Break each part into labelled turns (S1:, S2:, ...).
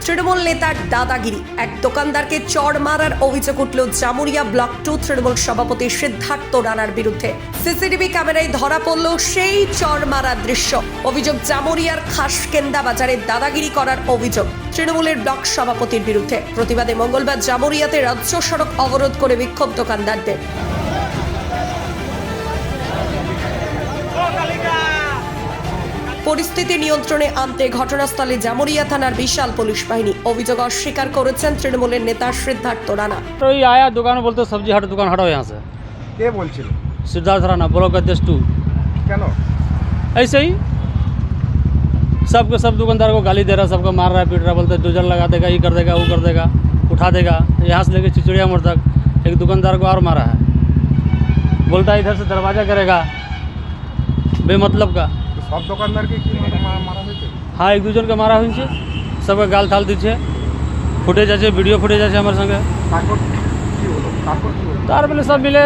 S1: তৃণমূল নেতার দাদাগিরি, এক দোকানদারকে চড় মারার অভিযোগ উঠল জামুরিয়া ব্লক 2 তৃণমূল সভাপতি সিদ্ধার্থ রানার বিরুদ্ধে। সিসিটিভি ক্যামেরায় ধরা পড়ল সেই চড় মারার দৃশ্য। অভিযোগ জামুরিয়ার খাসকেন্দা বাজারে দাদাগিরি করার অভিযোগ তৃণমূলের ব্লক সভাপতির বিরুদ্ধে। প্রতিবাদে মঙ্গলবার জামুরিয়াতে রাজ্য সড়ক অবরোধ করে বিক্ষোভ দোকানদারদের। পরিস্থিতি নিয়ন্ত্রণে আনতে ঘটনাস্থলে জামুরিয়া থানার বিশাল পুলিশ বাহিনী। অভিযোগ অস্বীকার করেছেন তৃণমূলের নেতা সিদ্ধার্থ রানা।
S2: तो ये आया दुकान बोलते सब्जी हट दुकान हटाओ यहाँ से।
S3: কে বলছিল?
S2: सिद्धार्थ राणा ब्लॉक अध्यक्ष 2।
S3: কেন?
S2: ऐसे ही सबके सब दुकानदार को गाली दे रहा, सबको मार रहा है, पीट रहा, बोलते डोजर लगा देगा, ये कर देगा, वो कर देगा, उठा देगा। यहाँ से लेके चिचड़िया मोड़ तक एक दुकानदार को और मारा है। बोलता है इधर से दरवाज़ा करेगा बेमतलब का।
S3: সব দোকানদারকে কি মারা হয়েছে?
S2: हाँ, एक दूसरे के मारा हुई से सबका गाल थाल दीजिए, फुटेज আছে, वीडियो फुटेज আছে আমার সঙ্গে।
S3: তারপর কি হলো?
S2: তার বলে সব মিলে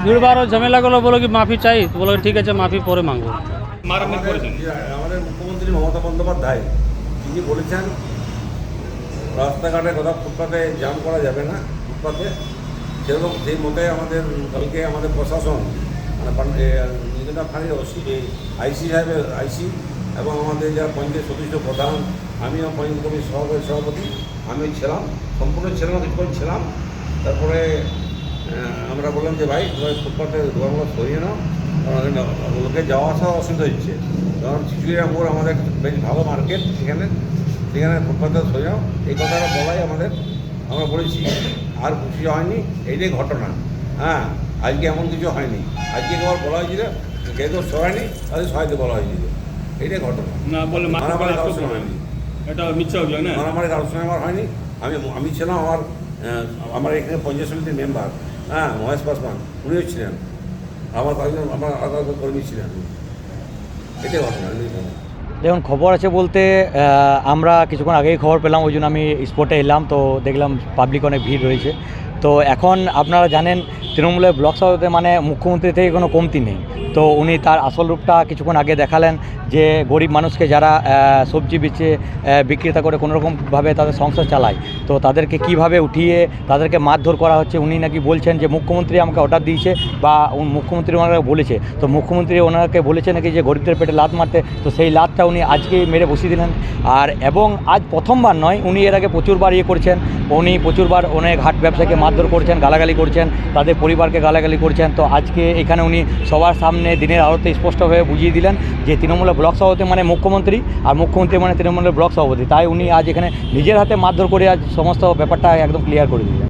S2: ভিড়বার ঝামেলা করলো, বলো কি মাফি চাই, তো বলো ঠিক আছে মাফি পরে মাঙ্গবো।
S4: আমাদের মুখ্যমন্ত্রী মমতা বন্দ্যোপাধ্যায় তিনি বলেছেন রাস্তাঘাটে কোথাও ফুটপাতে জাম করা যাবে না, ফুটপাতে সেরকম সেই মতে আমাদের কালকে আমাদের প্রশাসন মানে নিজেরা থানার আইসি সাহেবের আইসি এবং আমাদের যারা পঞ্চায়েত সদস্য প্রধান, আমিও পঞ্চায়েত কমিটির সভাপতি আমিও ছিলাম, সম্পূর্ণ ছিলাম, কিছুক্ষণ ছিলাম। তারপরে আমরা বললাম যে ভাই ফুটপাতে দোকানগুলো সরিয়ে নাও, কারণ লোকে যাওয়া আসা অসুবিধা হচ্ছে। কারণ চিচুড়িয়া মোড় আমাদের বেশ ভালো মার্কেট, সেখানে ফুটপাতে সরিয়ে নাও, এই কথাটা বলাই আমরা বলেছি। আর খুশি হয়নি, এইটাই ঘটনা। হ্যাঁ, আজকে এমন কিছু হয়নি, আজকে একবার বলা হয়েছিল কেউ তো সরায়নি, তাদের সহায়তা বলা হয়েছিল, এইটাই ঘটনা। মারামারি কারোর সঙ্গে হয়নি, মারামারি কারোর সঙ্গে আমার হয়নি। আমি ছিলাম, আমার এখানে পঞ্চায়েত সমিতির মেম্বার, হ্যাঁ, মহেশ পাসওয়ান, উনিও ছিলেন, আমার কয়েকজন আমার আলাদা কর্মী ছিলেন, এটাই ঘটনা।
S5: দেখুন, খবর আছে বলতে আমরা কিছুক্ষণ আগেই খবর পেলাম, ওই জন্য আমি স্পটে এলাম, তো দেখলাম পাবলিক অনেক ভিড় রয়েছে। তো এখন আপনারা জানেন তৃণমূলের ব্লক সভাপতি মানে মুখ্যমন্ত্রী থেকে কোনো কমতি নেই। তো উনি তার আসল রূপটা কিছুক্ষণ আগে দেখালেন, যে গরিব মানুষকে যারা সবজি বেচে বিক্রেতা করে কোনোরকমভাবে তাদের সংসার চালায়, তো তাদেরকে কিভাবে উঠিয়ে তাদেরকে মারধর করা হচ্ছে। উনি নাকি বলছেন যে মুখ্যমন্ত্রী আমাকে অর্ডার দিয়েছে বা মুখ্যমন্ত্রী ওনাকে বলেছে, তো মুখ্যমন্ত্রী ওনাকে বলেছে নাকি যে গরিবদের পেটে লাত মারতে, তো সেই লাতটা উনি আজকেই মেরে বসিয়ে দিলেন। আর এবং আজ প্রথমবার নয়, উনি এর আগে প্রচুরবার করেছেন, উনি প্রচুরবার অনেক হাট ব্যবসায়ীকে মারধর করছেন, গালাগালি করছেন, তাদের পরিবারকে গালাগালি করছেন। তো আজকে এখানে উনি সবার সামনে দিনের আলোতে স্পষ্টভাবে বুঝিয়ে দিলেন যে তৃণমূলের ব্লক সভাপতি মানে মুখ্যমন্ত্রী, আর মুখ্যমন্ত্রী মানে তৃণমূলের ব্লক সভাপতি। তাই উনি আজ এখানে নিজের হাতে মারধর করে আজ সমস্ত ব্যাপারটা একদম ক্লিয়ার করে দিলেন।